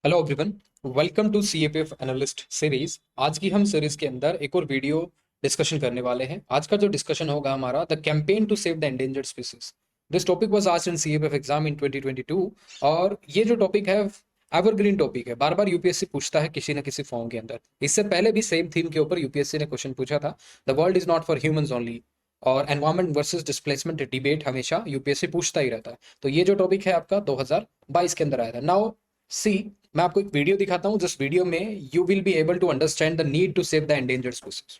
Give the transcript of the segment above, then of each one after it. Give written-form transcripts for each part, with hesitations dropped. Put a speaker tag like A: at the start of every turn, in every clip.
A: Hello everyone, welcome to CAPF analyst series. आज की हम सीरीज के अंदर एक और वीडियो डिस्कशन करने वाले हैं। आज का जो डिस्कशन होगा हमारा the campaign to save the endangered species. This topic was asked in CAPF exam in 2022 और ये जो टॉपिक है एवरग्रीन टॉपिक है, बार बार यूपीएससी पूछता है किसी न किसी फॉर्म के अंदर। इससे पहले भी सेम थीम के ऊपर यूपीएससी ने क्वेश्चन पूछा था, the world is not for humans only, और एनवायरमेंट वर्सेस डिस्प्लेसमेंट डिबेट हमेशा यूपीएससी पूछता ही रहता है। तो ये जो टॉपिक है आपका 2022 के अंदर आया था। नाउ सी, मैं आपको एक वीडियो दिखाता हूं जिस वीडियो में you will be able to understand the need to save the endangered species.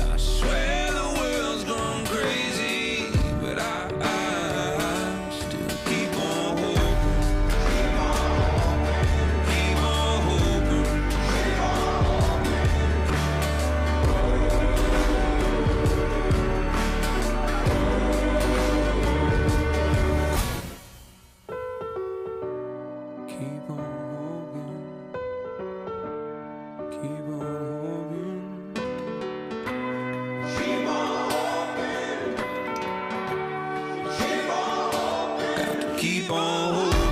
B: I swear the world's gone crazy, but I still keep on hoping, keep on hoping. Keep on hoping, keep on hoping. Keep on hoping.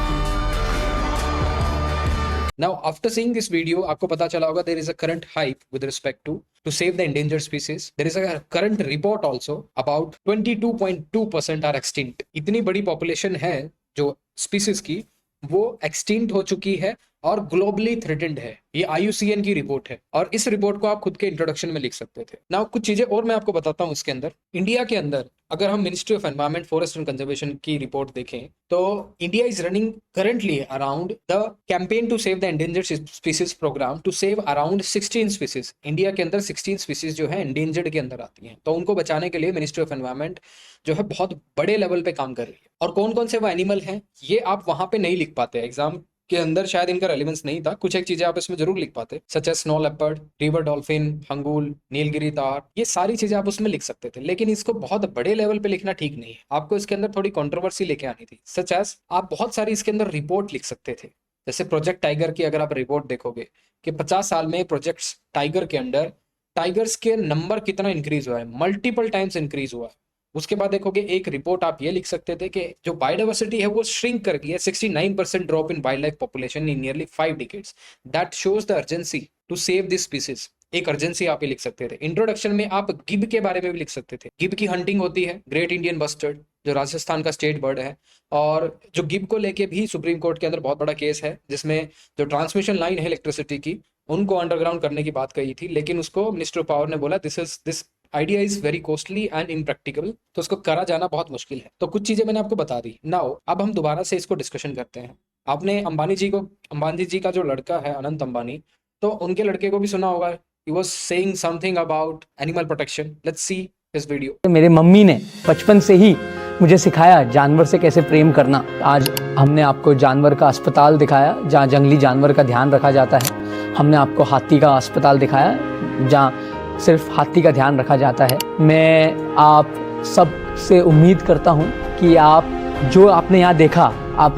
A: Now after seeing this video आपको पता चला होगा there is a current hype with respect to save the endangered species. There is a current report also about 22.2% are extinct. इतनी बड़ी population है जो species की, वो एक्सटिंक्ट हो चुकी है और ग्लोबली थ्रेटेंड है। ये आईयूसीएन की रिपोर्ट है और इस रिपोर्ट को आप खुद के इंट्रोडक्शन में लिख सकते थे। नाउ कुछ चीजें और मैं आपको बताता हूं इसके अंदर। इंडिया के अंदर अगर हम ministry of environment forest and conservation की रिपोर्ट देखें तो India is running currently around the campaign to save the endangered species programme to save around 16 species. India के अंदर 16 स्पीसीज जो है एंडेंजर्ड के अंदर आती हैं, तो उनको बचाने के लिए मिनिस्ट्री ऑफ एनवायरमेंट जो है बहुत बड़े लेवल पे काम कर रही है। और कौन कौन से वो एनिमल हैं ये आप वहां पे नहीं लिख पाते, एग्जाम के अंदर शायद इनका रेलेवेंस नहीं था। कुछ एक चीजें आप इसमें जरूर लिख पाते, such as snow leopard, river dolphin, hangul, Nilgiri tahr, ये सारी चीजें आप उसमें लिख सकते थे। लेकिन इसको बहुत बड़े लेवल पे लिखना ठीक नहीं है, आपको इसके अंदर थोड़ी कंट्रोवर्सी लेके आनी थी। सच एज आप बहुत सारी इसके अंदर रिपोर्ट लिख सकते थे। जैसे प्रोजेक्ट टाइगर की अगर आप रिपोर्ट देखोगे कि 50 साल में प्रोजेक्ट टाइगर के अंदर टाइगर्स के नंबर कितना इंक्रीज हुआ है, मल्टीपल टाइम्स इंक्रीज हुआ है। उसके बाद देखोगे एक रिपोर्ट आप ये लिख सकते थे कि जो बायोडाइवर्सिटी है वो श्रिंक कर गई है, 69% drop in wildlife population in nearly 5 decades. That shows the urgency to save this species. एक अर्जेंसी आप ये लिख सकते थे। इंट्रोडक्शन में आप गिब के बारे में भी लिख सकते थे। गिब की हंटिंग होती है, ग्रेट इंडियन बस्टर्ड, जो राजस्थान का स्टेट बर्ड है। और जो गिब को लेके भी सुप्रीम कोर्ट के अंदर बहुत बड़ा केस है, जिसमें जो ट्रांसमिशन लाइन है इलेक्ट्रिसिटी की, उनको अंडरग्राउंड करने की बात कही थी, लेकिन उसको मिनिस्टर ऑफ पावर ने बोला this idea is very costly and impractical, तो उसको करा जाना बहुत मुश्किल है। तो कुछ चीजें मैंने आपको बता दी। नाउ अब हम दोबारा से इसको डिस्कशन करते हैं। आपने अंबानी जी का जो लड़का है अनंत अंबानी, तो उनके लड़के को भी सुना होगा, he was saying something about animal protection. Let's see this video.
C: मेरे मम्मी ने बचपन से ही मुझे सिखाया जानवर से कैसे प्रेम करना। आज हमने आपको जानवर का अस्पताल दिखाया जहाँ जंगली जानवर का ध्यान रखा जाता है। हमने आपको हाथी का अस्पताल दिखाया जहाँ सिर्फ हाथी का ध्यान रखा जाता है। मैं आप सब से उम्मीद करता हूँ कि आप जो आपने यहाँ देखा आप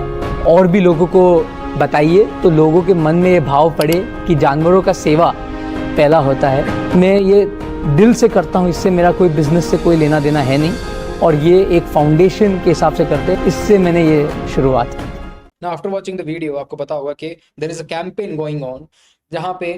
C: और भी लोगों को बताइए, तो लोगों के मन में ये भाव पड़े कि जानवरों का सेवा पहला होता है। मैं ये दिल से करता हूँ, इससे मेरा कोई बिजनेस से कोई लेना देना है नहीं, और ये एक फाउंडेशन के हिसाब से करते हैं, इससे मैंने ये शुरुआत की।
A: Now after watching the video आपको पता होगा कि there is a campaign going on जहाँ पे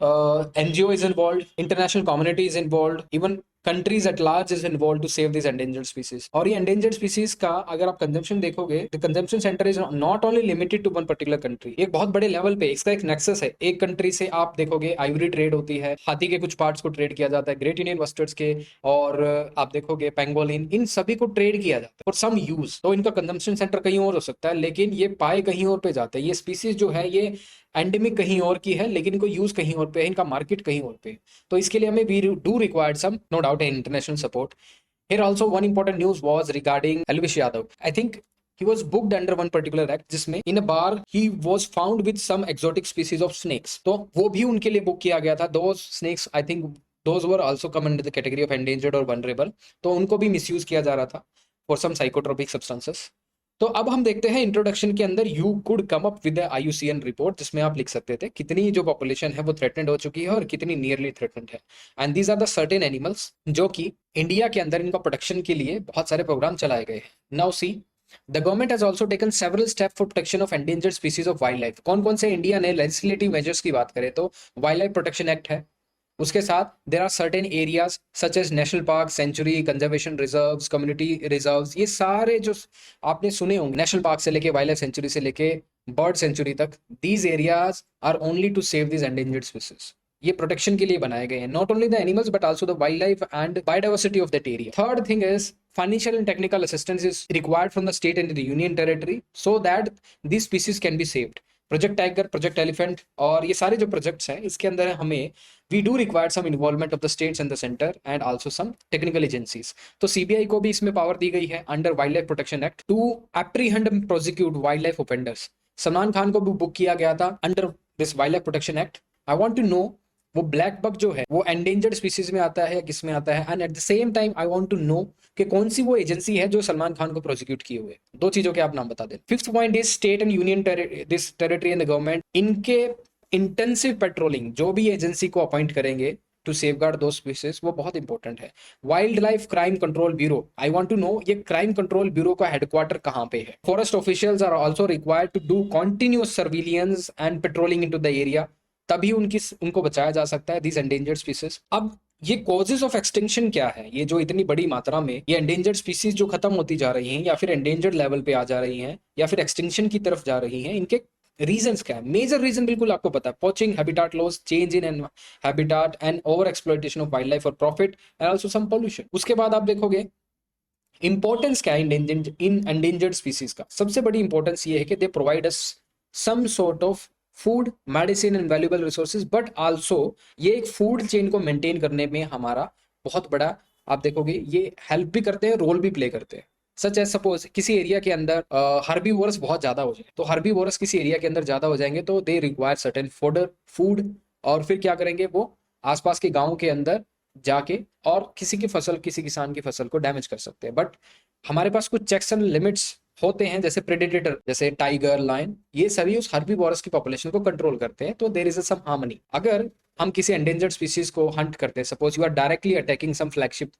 A: NGO is involve, international community is involve, even countries at large is involve to save this endangered species. और ये एंडेंजर्ड स्पीसीज का अगर आप कंजम्पशन देखोगे, the consumption centre is not only limited to one particular country. एक बहुत बड़े level पे इसका एक नेक्सस है। एक कंट्री से आप देखोगे आइवरी ट्रेड होती है, हाथी के कुछ पार्ट्स को ट्रेड किया जाता है, ग्रेट इंडियन बस्टर्ड्स के, और आप देखोगे पेंगोलिन, इन सभी को ट्रेड किया जाता है फॉर सम यूज। तो इनका कंजम्पशन सेंटर कहीं और हो सकता है, लेकिन ये पाए कहीं और पे जाते हैं। ये स्पीसीज जो है ये एंडेमिक कहीं और की है, लेकिन इनको यूज कहीं और पे है, इनका मार्केट कहीं और पे है। तो इसके लिए हमें we do required some, no doubt, international support. Here also one important news was regarding Elvish Yadav. I think he was booked under one particular act जिसमें in a bar he was found with some exotic species of snakes. तो वो भी उनके लिए book किया गया था। Those snakes I think those were also come under the category of endangered or vulnerable. तो उनको भी मिसयूज किया जा रहा था for some psychotropic substances. तो अब हम देखते हैं इंट्रोडक्शन के अंदर you could come up with IUCN report, जिसमें आप लिख सकते थे कितनी जो पॉपुलेशन है वो थ्रेटेंड हो चुकी है और कितनी नियरली थ्रेटेंड है। And these are the certain animals जो कि इंडिया के अंदर इनका प्रोटेक्शन के लिए बहुत सारे प्रोग्राम चलाए गए हैं। Now see, the government has also taken several step for protection of endangered species of wild life. कौन कौन से इंडिया ने लेजिस्लेटिव मेजर्स की बात करें तो वाइल्ड लाइफ प्रोटेक्शन एक्ट है, उसके साथ there are certain areas such as national park, sanctuary, conservation reserves, community reserves, ये सारे जो आपने सुने होंगे, नेशनल पार्क से लेके वाइल्ड लाइफ सेंचुरी से लेके बर्ड सेंचुरी तक, these areas are only to save this endangered species. ये प्रोटेक्शन के लिए बनाए गए हैं, not only the animals but also the wildlife and biodiversity of that area. Third thing is financial and technical assistance is required from the state and the union territory so that these species can be saved. Project tiger, project elephant और ये सारे जो projects हैं इसके अंदर हमें we do require some involvement of the states and the centre and also some technical agencies. तो CBI को भी इसमें पावर दी गई है under wildlife protection act to apprehend and prosecute wildlife offenders. Salman Khan को भी बुक किया गया था under this wildlife protection act. I want to no वो ब्लैक बक जो है वो एंडेंजर्ड स्पीसीज में आता है या किस में आता है, and at the same time I want to know कि कौन सी वो एजेंसी है जो सलमान खान को प्रोसिक्यूट किए हुए। दो चीजों के आप नाम बता दें। Fifth point is state and union this territory and the government इनके इंटेंसिव पेट्रोलिंग, जो भी एजेंसी को अपॉइंट करेंगे टू सेफगार्ड दो स्पीसीज, वो बहुत इंपॉर्टेंट है। Wildlife crime control bureau, I want to know ये क्राइम कंट्रोल ब्यूरो का हेडक्वार्टर कहां पे है। Forest officials are also required to do continuous surveillance and patrolling into the area, तभी उनको बचाया जा सकता है दिस एंडेंजर्ड स्पीसीज। अब ये कॉजेज ऑफ एक्सटिंक्शन क्या है, ये जो इतनी बड़ी मात्रा में ये एंडेंजर्ड स्पीसीज जो खत्म होती जा रही हैं या फिर एंडेंजर्ड लेवल पे आ जा रही हैं या फिर एक्सटिंक्शन की तरफ जा रही हैं, इनके रीजंस क्या है। मेजर रीजन बिल्कुल आपको पता है, poaching, habitat loss, change in habitat and over exploitation of wildlife for profit and also some pollution. उसके बाद आप देखोगे इंपॉर्टेंस क्या है इन एंडेंजर्ड स्पीसीज का। सबसे बड़ी इंपॉर्टेंस ये है कि they provide us some sort of food, medicine and valuable resources, but also ये एक फूड चेन को मेंटेन करने में हमारा बहुत बड़ा, आप देखोगे ये हेल्प भी करते हैं, रोल भी प्ले करते हैं। सच एज सपोज किसी एरिया के अंदर हर्बीवोरस बहुत ज्यादा हो जाए, तो हर्बीवोरस किसी एरिया के अंदर ज्यादा हो जाएंगे तो दे रिक्वायर सर्टेन फूड, और फिर क्या करेंगे वो आसपास के गाँव के अंदर जाके और किसी की फसल, किसी किसान की फसल को डैमेज कर सकते हैं। बट हमारे पास कुछ चेक्स एंड लिमिट्स होते हैं, जैसे प्रेडेटर, जैसे टाइगर, लायन, ये सभी उस हर्बीवोरस की पॉपुलेशन को कंट्रोल करते हैं, तो देयर इज सम हार्मनी। अगर हम किसी एंडेंजर्ड स्पीसीज को हंट करते हैं, suppose you are directly attacking some flagship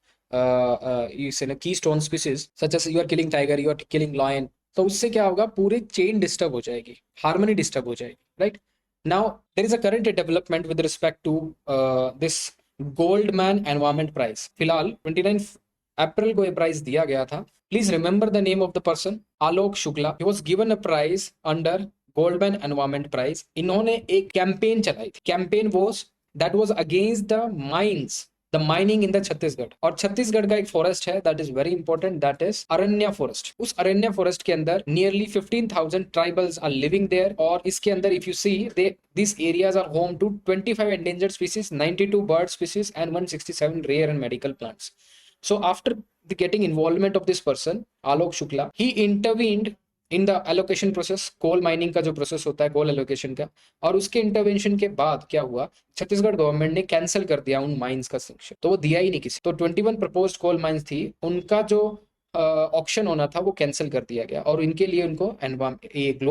A: keystone species such as you are killing tiger, you are killing lion, तो उससे क्या होगा, पूरी चेन डिस्टर्ब हो जाएगी, हार्मनी डिस्टर्ब हो जाएगी, right. Now there is a current development with respect to this Goldman environment prize. फिलहाल 29 अप्रैल को ये प्राइज दिया गया था। Please remember the name of the person, Alok Shukla. He was given a prize under Goldman Environment Prize. इन्होंने एक campaign चलाई थी। Campaign that was against the mines, the mining in the Chhattisgarh. और छत्तीसगढ़ का एक फॉरेस्ट है that is very important, that is अरण्या forest. उस अरण्या forest के अंदर nearly 15,000 tribals are living there, और इसके अंदर if you see these areas are home to 25 endangered species, 92 bird species and 167 rare and medical plants. So after the getting involvement of this person, Alok Shukla, he intervened in the allocation process, coal mining का जो process होता है कोल allocation का, और उसके intervention के बाद क्या हुआ, छत्तीसगढ़ गवर्नमेंट ने कैंसिल कर दिया उन माइंस का सेक्शन, तो वो दिया ही नहीं किसी। तो 21 प्रपोज्ड कोल माइंस थी, उनका जो ऑक्शन होना था वो कैंसिल कर दिया गया, और इनके लिए उनको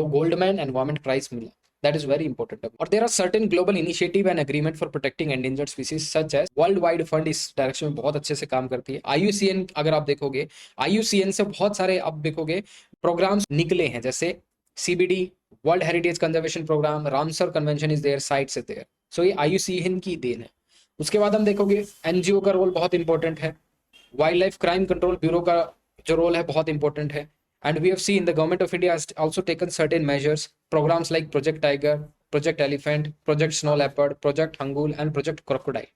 A: गोल्डमैन एनवायरमेंट प्राइज मिला। That is very important. Or there are certain global initiative and agreement for protecting endangered species such as World Wide Fund इस डायरेक्शन में बहुत अच्छे से काम करती है। IUCN अगर आप देखोगे, IUCN से बहुत सारे आप देखोगे प्रोग्राम्स निकले हैं, जैसे CBD, world heritage conservation programme, Ramsar convention is there, sites there. So ये IUCN की देन है। उसके बाद हम देखोगे NGO का रोल बहुत इंपॉर्टेंट है, wildlife crime control bureau का जो रोल है बहुत इंपॉर्टेंट है। And we have seen the government of India has also taken certain measures, programs like Project Tiger, Project Elephant, Project Snow Leopard, Project Hangul and Project Crocodile.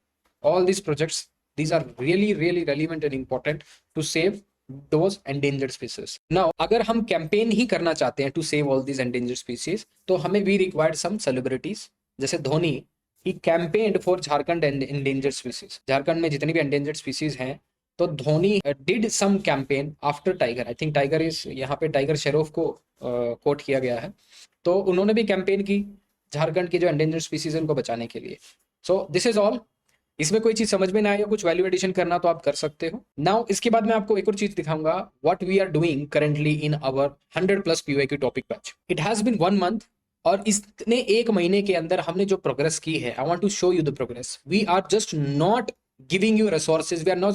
A: All these projects, these are really relevant and important to save those endangered species. Now, अगर हम campaign ही करना चाहते हैं to save all these endangered species, तो हमें we required some celebrities, जैसे Dhoni, he campaigned for Jharkhand endangered species. Jharkhand में जितनी भी endangered species हैं, तो Dhoni did some campaign after tiger. I think tiger is, यहाँ पे टाइगर शेरोफ को कोट किया गया है, तो उन्होंने भी कैंपेन की झारखंड की जो एंडेंजर्ड स्पीसीज है उनको बचाने के लिए। So this is all. इसमें कोई चीज समझ में ना आए, कुछ वैल्यू एडिशन करना तो आप कर सकते हो। नाउ इसके बाद मैं आपको एक और चीज दिखाऊंगा, what we are doing currently in our 100+ PYQ topic batch. It has been 1 month, और इसने 1 महीने के अंदर हमने जो प्रोग्रेस की है, I want to show you the progress. We are just not giving you resources, we are not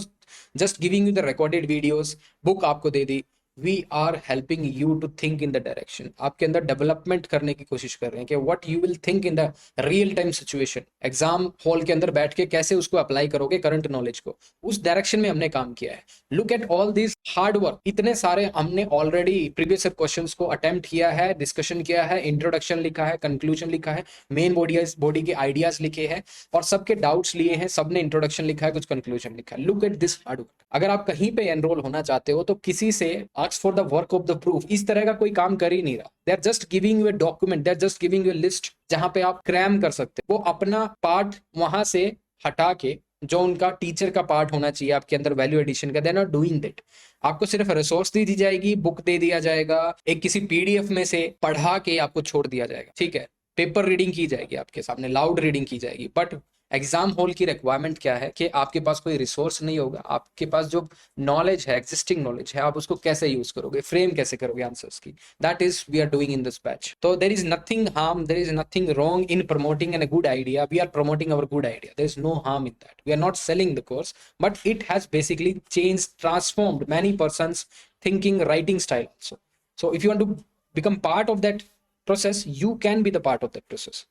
A: just giving you the recorded videos, book आपको दे दी, we are helping you to think in the direction, आपके अंदर development करने की कोशिश कर रहे हैं कि what you will think in the real time situation, exam hall के अंदर बैठ के कैसे उसको अप्लाई करोगे करंट नॉलेज को, उस डायरेक्शन में हमने काम किया है। Look at all this hard work, इतने सारे हमने ऑलरेडी प्रीवियस क्वेश्चंस को अटेम्प्ट किया है, डिस्कशन किया है, इंट्रोडक्शन लिखा है, कंक्लूजन लिखा है, मेन बॉडी के आइडियाज लिखे हैं और सबके डाउट्स लिए हैं, सबने इंट्रोडक्शन लिखा है, कुछ कंक्लूजन लिखा है। Look at this hard work. अगर आप कहीं पे एनरोल होना चाहते हो तो किसी से ask for the work of the proof, इस तरह का कोई काम कर ही नहीं रहा। They are just giving you a document, they are just giving you a list जहां पे आप क्रैम कर सकते हो। वो अपना पार्ट वहां से हटा के जो उनका टीचर का पार्ट होना चाहिए आपके अंदर वैल्यू एडिशन का, they are not doing that. आपको सिर्फ रिसोर्स दी जाएगी, बुक दे दिया जाएगा, एक किसी पीडीएफ में से पढ़ा के आपको छोड़ दिया जाएगा, ठीक है, पेपर रीडिंग की जाएगी आपके सामने, लाउड रीडिंग की जाएगी। बट एग्जाम हॉल की रिक्वायरमेंट क्या है कि आपके पास कोई रिसोर्स नहीं होगा, आपके पास जो नॉलेज है, एग्जिस्टिंग नॉलेज है, आप उसको कैसे यूज करोगे, फ्रेम कैसे करोगे आंसर्स की, that is we are doing in this batch. तो there is nothing harm, there is nothing wrong in promoting an a good idea, we are promoting our good idea, there is no harm in that, we are not selling the course, but it has basically change transformed many persons thinking writing style also. So if you want to become part of that process, you can be the part of that process.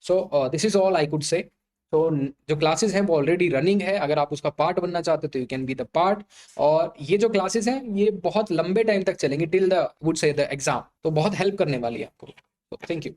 A: So this is all I could say. तो जो classes हैं वो already running है, अगर आप उसका part बनना चाहते हो तो you can be the part. और ये जो क्लासेस हैं ये बहुत लंबे टाइम तक चलेंगे till the would say the exam, तो बहुत हेल्प करने वाली है आपको। Thank you.